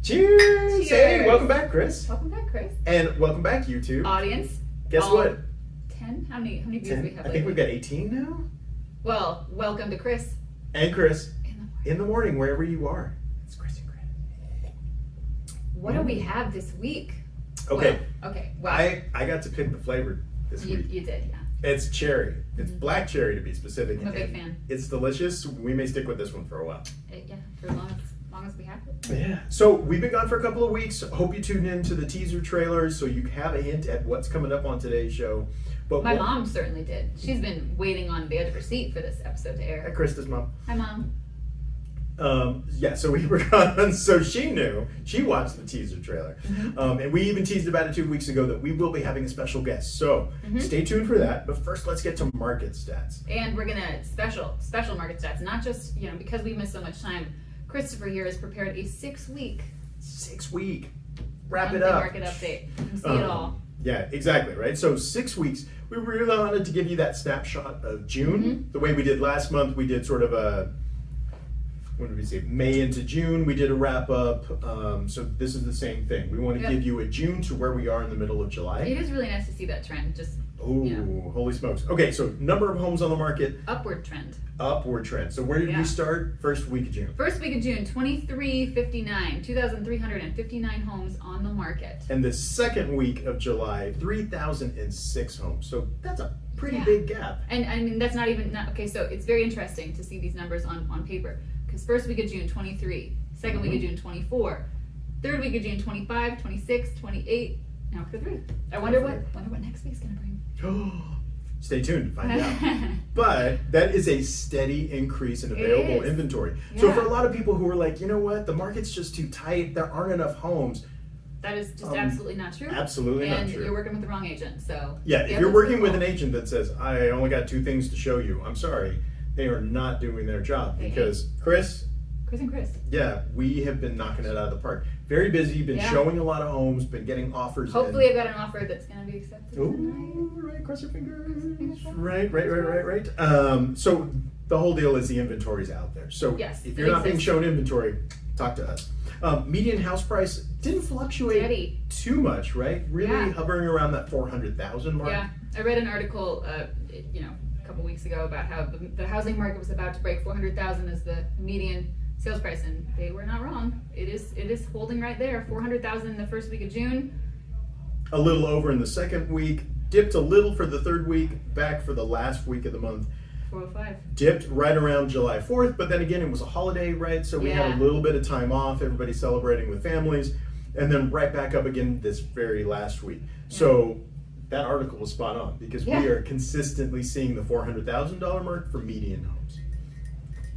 Cheers! Cheers! Hey, welcome back, Kris. Welcome back, Kris. And welcome back, YouTube. Audience. Guess what? 10? How many views 10. do we have I think we've lately? got 18 now. Well, welcome to Kris. And Kris, In the morning. in the morning, wherever you are. It's Kris and Kris. What do we have this week? Okay. Well, I got to pick the flavor this week. you did, yeah. It's cherry. It's black cherry to be specific. I'm a big and fan. It's delicious. We may stick with this one for a while. Yeah, for as long as we have it. Yeah. So we've been gone for a couple of weeks. Hope you tuned in to the teaser trailers so you have a hint at what's coming up on today's show. But My mom certainly did. She's been waiting on the edge of her seat for this episode to air. Krista's mom. Hi, Mom. Yeah, so we were gone. So she knew. She watched the teaser trailer. And we even teased about it 2 weeks ago that we will be having a special guest. So stay tuned for that. But first, let's get to market stats. And we're gonna special market stats. Not just, because we missed so much time. Christopher here has prepared a 6-week 6 week. Wrap it monthly up. market update. You can see it all. Yeah, exactly, right? So 6 weeks. We really wanted to give you that snapshot of June. The way we did last month, we did sort of a, what did we say, May into June, we did a wrap up. So this is the same thing. We want to give you a June to where we are in the middle of July. It is really nice to see that trend, just Holy smokes. Okay, so number of homes on the market. upward trend. Upward trend. So where did we start? First week of June. First week of June, 2,359 homes on the market. And the second week of July, 3,006 homes. So that's a pretty big gap. And I mean, that's okay, so it's very interesting to see these numbers on paper. Because first week of June, 23. Second week of June, 24. Third week of June, 25, 26, 28. Now for 3. I wonder what next week's going to bring. Stay tuned to find out. But that is a steady increase in available inventory. So for a lot of people who are like, you know what, the market's just too tight, there aren't enough homes. That is just absolutely not true. Absolutely not true. And you're working with the wrong agent, so. Yeah, if you're working with an agent that says, I only got 2 things to show you, I'm sorry, they are not doing their job. Because Kris and Kris. Yeah, we have been knocking it out of the park. Very busy, been showing a lot of homes, been getting offers. Hopefully I've got an offer that's going to be accepted tonight. Ooh, right, cross your fingers. Right. So the whole deal is the inventory's out there. So if you're not being shown inventory, talk to us. Median house price didn't fluctuate too much, right? Really hovering around that 400,000 mark. Yeah, I read an article, a couple weeks ago about how the housing market was about to break 400,000 as the median sales price, and they were not wrong. It is holding right there. 400,000 in the first week of June. A little over in the second week. Dipped a little for the third week. Back for the last week of the month. 405. Dipped right around July 4th, but then again, it was a holiday, right? So we had a little bit of time off. Everybody celebrating with families, and then right back up again this very last week. So that article was spot on because we are consistently seeing the $400,000 mark for median homes.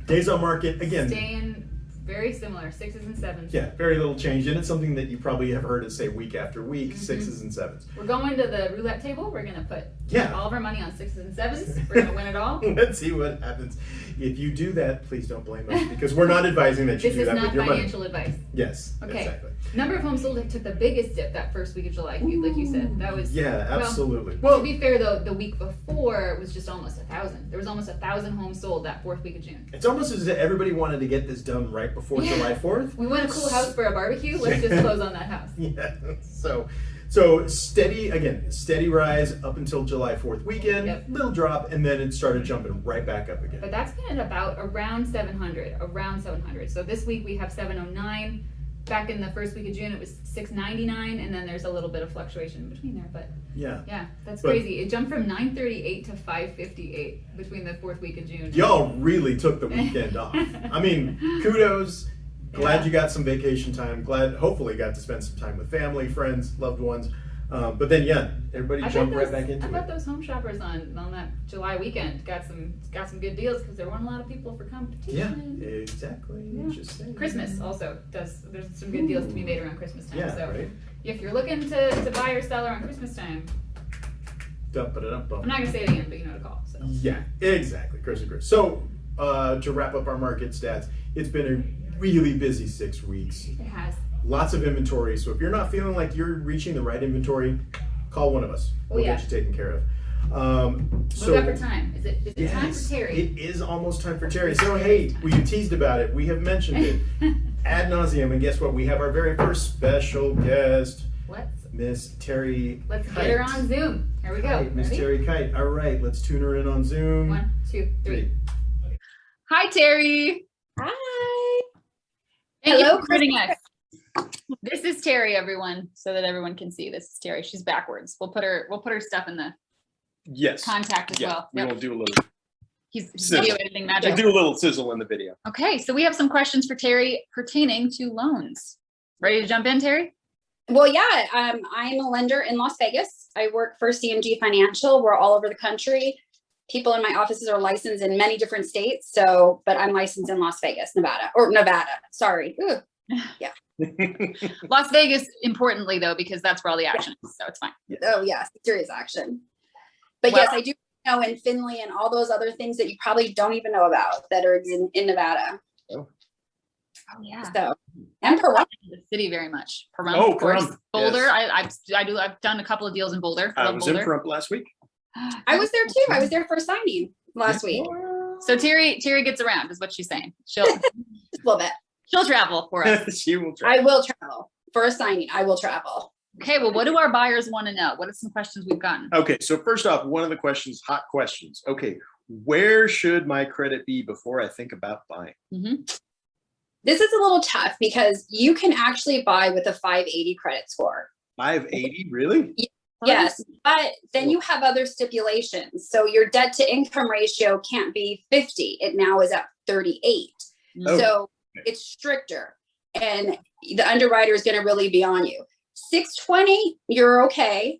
Days on market, again. Staying very similar, 6s and 7s. Yeah, very little change. And it's something that you probably have heard us say week after week, 6s and 7s. We're going to the roulette table. We're going to put all of our money on 6s and 7s. We're going to win it all. Let's see what happens. If you do that, please don't blame us because we're not advising that you do that with your money. This is not financial advice. Yes, okay. Exactly. Number of homes sold took the biggest dip that first week of July, like you said. That was absolutely. Well, to be fair though, the week before was just almost 1,000. There was almost 1,000 homes sold that fourth week of June. It's almost as if everybody wanted to get this done right before July 4th. We want a cool house for a barbecue. Let's just close on that house. Yeah. So steady rise up until July 4th weekend. Little drop, and then it started jumping right back up again. But that's been at about around 700. So this week we have 709. Back in the first week of June, it was 699, and then there's a little bit of fluctuation in between there. But that's crazy. It jumped from 938 to 558 between the fourth week of June. Y'all really took the weekend off. I mean, kudos. Glad you got some vacation time. Hopefully got to spend some time with family, friends, loved ones. But then everybody jumped right back into it. I bet those home shoppers on that July weekend got some good deals because there weren't a lot of people for competition. Yeah, exactly. Interesting. Christmas also there's some good deals to be made around Christmas time. Yeah, right. If you're looking to buy or sell around Christmas time, I'm not gonna say it again, but you know what to call. So. Yeah, exactly. Kris and Kris. So to wrap up our market stats, it's been a really busy 6 weeks. It has. Lots of inventory. So if you're not feeling like you're reaching the right inventory, call one of us. We'll get you taken care of. What's up for time? Is it time for Terri? It is almost time for Terri. So hey, we teased about it. We have mentioned it. ad nauseum. And guess what? We have our very first special guest, Miss Terri. Let's Kight. get her on Zoom. Here we go. Miss Terri Kight. All right, let's tune her in on Zoom. 1, 2, 3. Hi, Terri. Hi. Thank you for joining us. This is Terri, everyone, so that everyone can see. This is Terri. She's backwards. We'll put her stuff in the contact as well. We will do a little. He's video editing magic. We'll do a little sizzle in the video. Okay, so we have some questions for Terri pertaining to loans. Ready to jump in, Terri? Well, yeah, I'm a lender in Las Vegas. I work for CMG Financial. We're all over the country. People in my offices are licensed in many different states. But I'm licensed in Las Vegas, Nevada. Sorry. Ooh. Yeah. Las Vegas, importantly, though, because that's where all the action is. So it's fine. Oh, yeah, serious action. But yes, I do know in Finley and all those other things that you probably don't even know about that are in Nevada. Oh, yeah. So, and Pahrump. The city very much. Pahrump, of course. Pahrump, Boulder. yes. I've done a couple of deals in Boulder. I was in Pahrump last week. I was there too. I was there for signing last week. So Terri gets around, is what she's saying. She'll A little bit. she'll travel for us. She will try. I will travel for a signing. I will travel. Okay, well, what do our buyers want to know? What are some questions we've gotten? Okay, so first off, one of the questions, hot questions. Okay, where should my credit be before I think about buying? Mm-hmm. This is a little tough because you can actually buy with a 580 credit score. 580, really? Yes, but then you have other stipulations. So your debt to income ratio can't be 50. It now is at 38. Oh. So it's stricter and the underwriter is going to really be on you. 620, you're okay.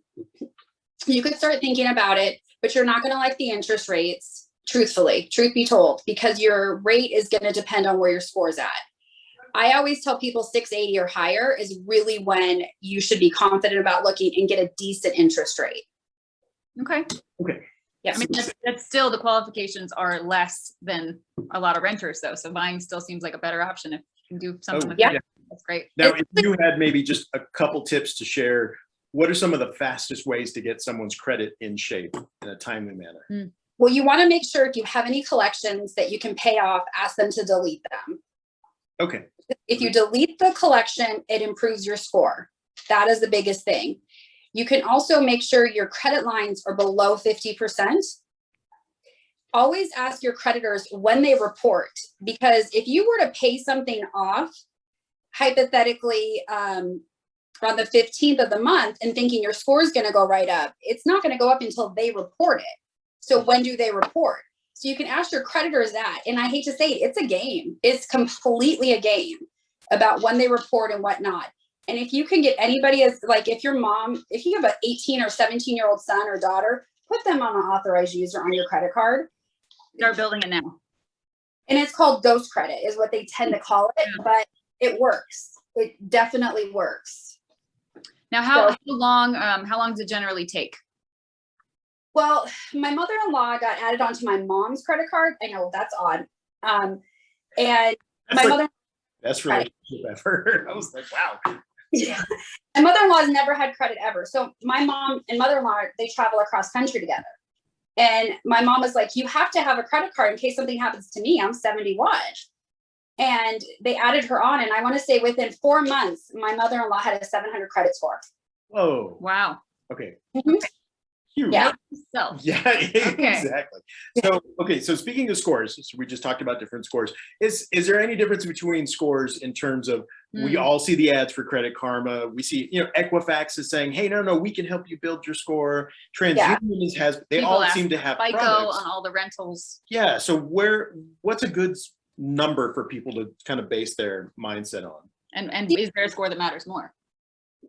You could start thinking about it, but you're not going to like the interest rates, truthfully, truth be told, because your rate is going to depend on where your score's at. I always tell people 680 or higher is really when you should be confident about looking and get a decent interest rate. Okay. Yeah. I mean, that's still, the qualifications are less than a lot of renters, though. So buying still seems like a better option if you can do something with that. That's great. Now, if you had maybe just a couple tips to share, what are some of the fastest ways to get someone's credit in shape in a timely manner? Well, you want to make sure if you have any collections that you can pay off, ask them to delete them. Okay. If you delete the collection, it improves your score. That is the biggest thing. You can also make sure your credit lines are below 50%. Always ask your creditors when they report, because if you were to pay something off, hypothetically, on the 15th of the month and thinking your score is going to go right up, it's not going to go up until they report it. So when do they report? So you can ask your creditors that. And I hate to say it, it's a game. It's completely a game about when they report and whatnot. And if you can get anybody, as like if your mom, if you have an 18 or 17-year-old son or daughter, put them on an authorized user on your credit card. Start building it now. And it's called ghost credit is what they tend to call it, but it works. It definitely works. Now, how long does it generally take? Well, my mother-in-law got added onto my mom's credit card. I know that's odd. And That's my like mother, best relationship ever. I was like, wow. my mother-in-law's never had credit ever. So my mom and mother-in-law, they travel across country together. And my mom was like, you have to have a credit card in case something happens to me. I'm 71. And they added her on. And I want to say within 4 months, my mother-in-law had a 700 credit score. Whoa. Wow. Okay. Mhm. Huge. Yeah. Yeah, exactly. So speaking of scores, so we just talked about different scores. Is there any difference between scores in terms of we all see the ads for Credit Karma? We see, Equifax is saying, hey, no, we can help you build your score. TransUnion has, they People all ask seem to have FICO products. on all the rentals. Yeah. So what's a good number for people to kind of base their mindset on? And is there a score that matters more?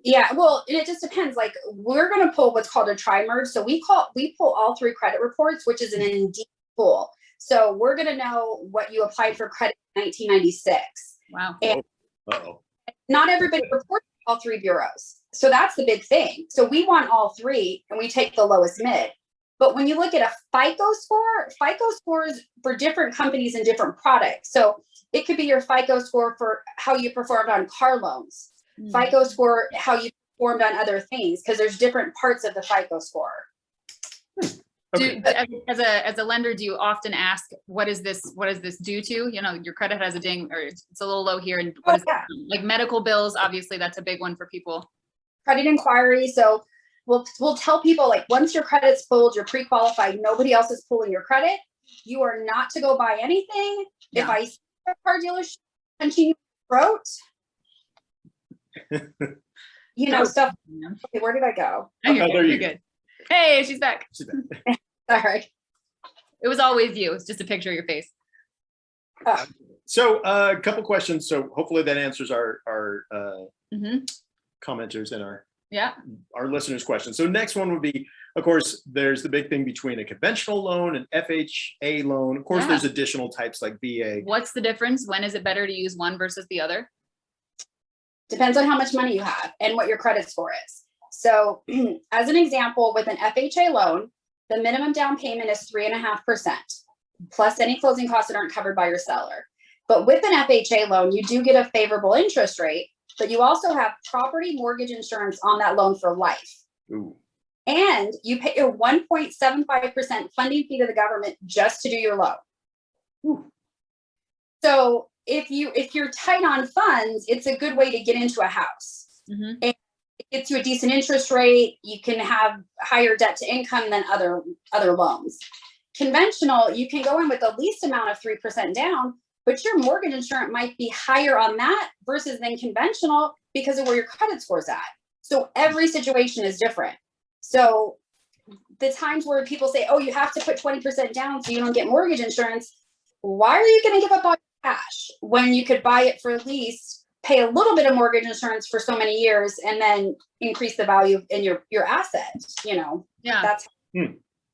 Yeah, well, and it just depends. Like we're going to pull what's called a tri-merge. So we pull all 3 credit reports, which is an Indeed pool. So we're going to know what you applied for credit in 1996. Wow. And Uh-oh. not everybody reports all 3 bureaus. So that's the big thing. So we want all 3 and we take the lowest mid. But when you look at a FICO scores for different companies and different products. So it could be your FICO score for how you performed on car loans. FICO score, how you performed on other things, because there's different parts of the FICO score. Okay. As a lender, do you often ask, what is this due to? You know, your credit has a ding, or it's a little low here, and what is like medical bills? Obviously, that's a big one for people. Credit inquiry. So we'll tell people, like, once your credit's pulled, you're pre-qualified, nobody else is pulling your credit. You are not to go buy anything. Yeah. If I see a car dealership punching your throat, you know, stuff. Okay, where did I go? Oh, you're good. Hey, she's back. Sorry. It was always you. It's just a picture of your face. So a couple questions. So hopefully that answers our commenters and our listeners' questions. So next one would be, of course, there's the big thing between a conventional loan and FHA loan. Of course, there's additional types like VA. What's the difference? When is it better to use one versus the other? Depends on how much money you have and what your credit score is. So as an example, with an FHA loan, the minimum down payment is 3.5%, plus any closing costs that aren't covered by your seller. But with an FHA loan, you do get a favorable interest rate, but you also have property mortgage insurance on that loan for life. Ooh. And you pay your 1.75% funding fee to the government just to do your loan. Ooh. So if you're tight on funds, it's a good way to get into a house. And it gets you a decent interest rate. You can have higher debt to income than other loans. Conventional, you can go in with the least amount of 3% down, but your mortgage insurance might be higher on that versus than conventional because of where your credit score's at. So every situation is different. So the times where people say, oh, you have to put 20% down so you don't get mortgage insurance. Why are you going to give up all your cash when you could buy it for lease, pay a little bit of mortgage insurance for so many years, and then increase the value in your asset? You know, that's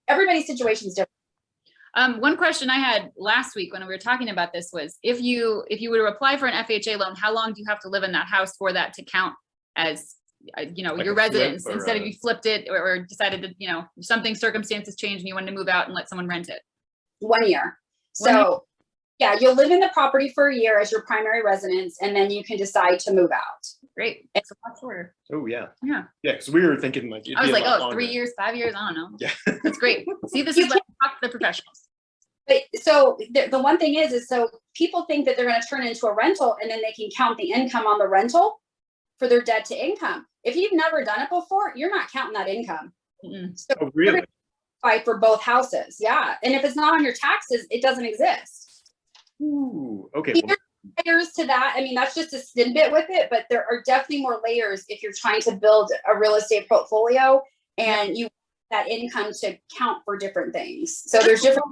everybody's situation is different. One question I had last week when we were talking about this was, if you were to apply for an FHA loan, how long do you have to live in that house for that to count as, you know, like your residence, instead of you flipped it or decided to, you know, something, circumstances changed and you wanted to move out and let someone rent it? 1 year. So yeah, you'll live in the property for a year as your primary residence, and then you can decide to move out. Great. It's a lot shorter. Oh yeah. Yeah. Yeah, because we were thinking like, I was like, oh, 3 years, 5 years. I don't know. Yeah. That's great. See, this is why I talk to the professionals. But so the one thing is so people think that they're going to turn into a rental and then they can count the income on the rental for their debt to income. If you've never done it before, you're not counting that income. So oh, really? Fight for both houses. Yeah. And if it's not on your taxes, it doesn't exist. Ooh, okay. There's layers to that. I mean, that's just a snippet with it, but there are definitely more layers if you're trying to build a real estate portfolio and you want that income to count for different things. So there's different.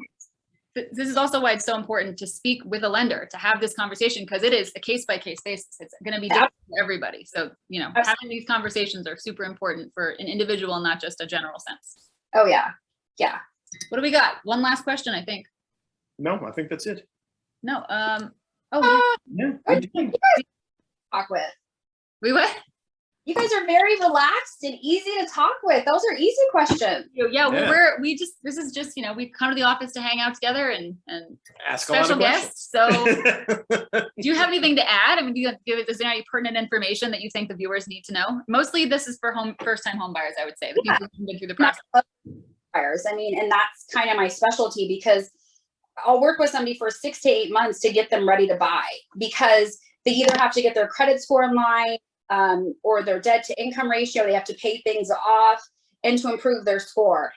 This is also why it's so important to speak with a lender, to have this conversation, because it is a case-by-case basis. It's going to be different for everybody. So, you know, having these conversations are super important for an individual, not just a general sense. Oh, yeah. Yeah. What do we got? One last question, I think. No, I think that's it. No. Yeah. Talk with. We what? You guys are very relaxed and easy to talk with. Those are easy questions. Yeah. Well, this is just, you know, we come to the office to hang out together and ask special a lot of guests. So do you have anything to add? I mean, is there any pertinent information that you think the viewers need to know? Mostly this is for first-time home buyers, I would say, the people who've been through the process. Buyers. I mean, and that's kind of my specialty, because I'll work with somebody for 6 to 8 months to get them ready to buy, because they either have to get their credit score in line, or their debt to income ratio. They have to pay things off and to improve their score.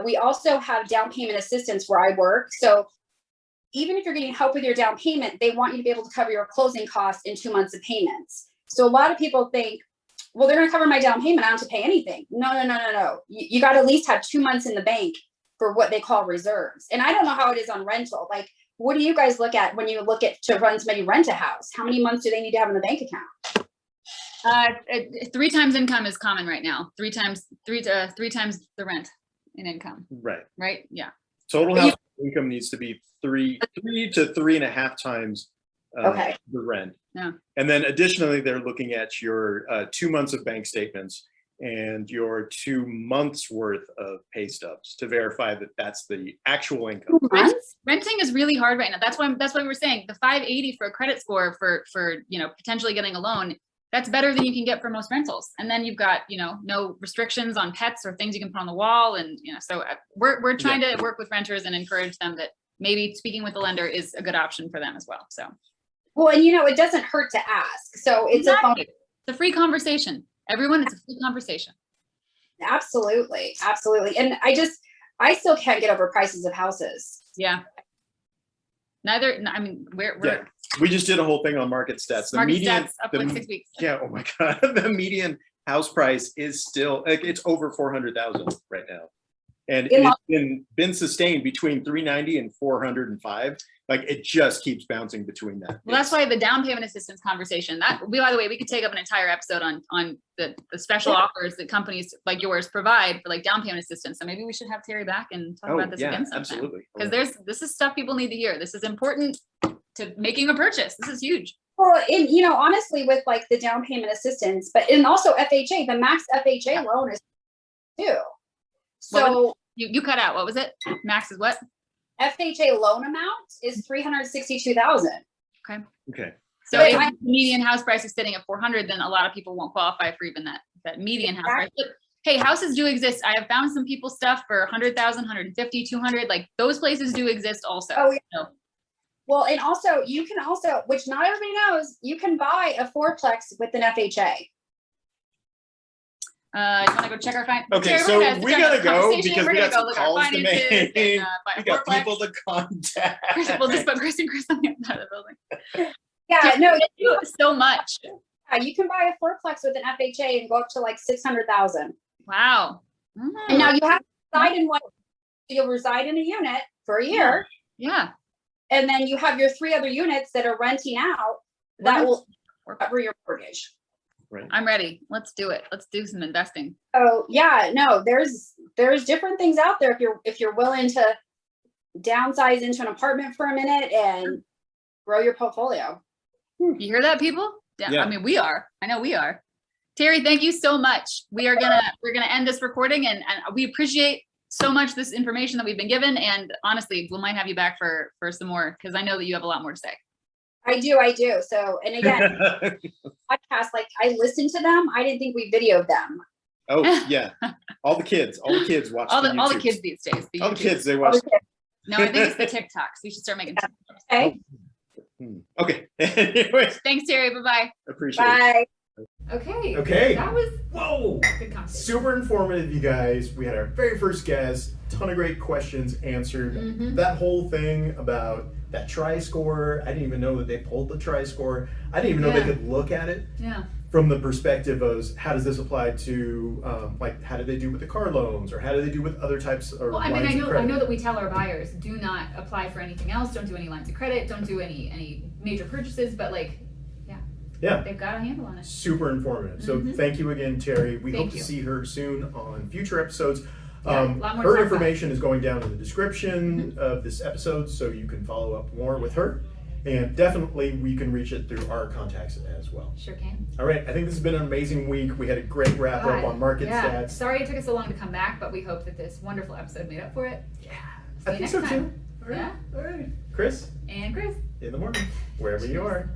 We also have down payment assistance where I work. So even if you're getting help with your down payment, they want you to be able to cover your closing costs in 2 months of payments. So a lot of people think, well, they're going to cover my down payment. I don't have to pay anything. No. You got to at least have 2 months in the bank for what they call reserves. And I don't know how it is on rental. Like, what do you guys look at when you look at to run somebody rent a house? How many months do they need to have in the bank account? 3 times income is common right now. 3 times the rent in income. Right. Yeah. Total house income needs to be 3 to 3.5 times the rent. Yeah. And then additionally, they're looking at your 2 months of bank statements and your 2 months worth of pay stubs to verify that that's the actual income. Renting is really hard right now. That's why we were saying the 580 for a credit score for you know, potentially getting a loan that's better than you can get for most rentals. And then you've got, you know, no restrictions on pets or things you can put on the wall. And, you know, so we're trying to work with renters and encourage them that maybe speaking with the lender is a good option for them as well. So. Well, and you know, it doesn't hurt to ask. So it's It's a free conversation. Everyone, it's a free conversation. Absolutely. Absolutely. And I still can't get over prices of houses. Yeah. I mean, we just did a whole thing on market stats. The median stats up like 6 weeks. Yeah. Oh my God. The median house price is still like it's over 400,000 right now. And it's been sustained between 390 and 405. Like it just keeps bouncing between that. Well, that's why the down payment assistance conversation by the way, we could take up an entire episode on the special offers that companies like yours provide for like down payment assistance. So maybe we should have Terri back and talk about this again sometime. Absolutely. Because this is stuff people need to hear. This is important to making a purchase. This is huge. Well, and you know, honestly, with like the down payment assistance, and also FHA, the max FHA loan is too. So you cut out. What was it? Max is what? FHA loan amount is 362,000. Okay. So if the median house price is sitting at 400, then a lot of people won't qualify for even that median house price. But hey, houses do exist. I have found some people stuff for 100,000, 150, 200. Like those places do exist also. Oh, yeah. So. Well, and also you can also, which not everybody knows, you can buy a fourplex with an FHA. You want to go check our finances? Okay, Terri, so we gotta go because we're we got gonna some calls to make. And, We got people to contact. We'll just put Kris and Kris on the other side of the building. Yeah, no, you do so much. Yeah, you can buy a fourplex with an FHA and go up to like 600,000. Wow. And now you have to reside in one. You'll reside in a unit for a year. Yeah. And then you have your 3 other units that are renting out that will cover your mortgage. Right. I'm ready. Let's do it. Let's do some investing. Oh yeah, no, there's different things out there if you're willing to downsize into an apartment for a minute and grow your portfolio. You hear that, people? Yeah. I mean, we are. I know we are. Terri, thank you so much. We're gonna end this recording, and we appreciate so much this information that we've been given. And honestly, we might have you back for some more because I know that you have a lot more to say. I do. So, and again, podcasts, like I listened to them. I didn't think we videoed them. Oh yeah, all the kids watch all the kids these days. All the kids they watch. No, I think it's the TikToks. We should start making TikToks. Okay. Okay. Anyways, thanks, Terri. Bye-bye. Appreciate Bye. it. Okay. That was good conversation. Super informative, you guys. We had our very first guest. Ton of great questions answered. Mm-hmm. That whole thing about that tri-score, I didn't even know that they pulled the tri-score. I didn't even know they could look at it from the perspective of how does this apply to, like, how do they do with the car loans, or how do they do with other types of I lines of credit? I know that we tell our buyers, do not apply for anything else. Don't do any lines of credit. Don't do any major purchases. But like, they've got a handle on it. Super informative. So thank you again, Terri. We hope to see her soon on future episodes. Her information is going down in the description of this episode, so you can follow up more with her. And definitely we can reach it through our contacts as well. Sure can. All right, I think this has been an amazing week. We had a great wrap up on market stats. Sorry it took us so long to come back, but we hope that this wonderful episode made up for it. Yeah. See you next time. Too. All right. All right. Kris. And Kris. In the morning, wherever you are.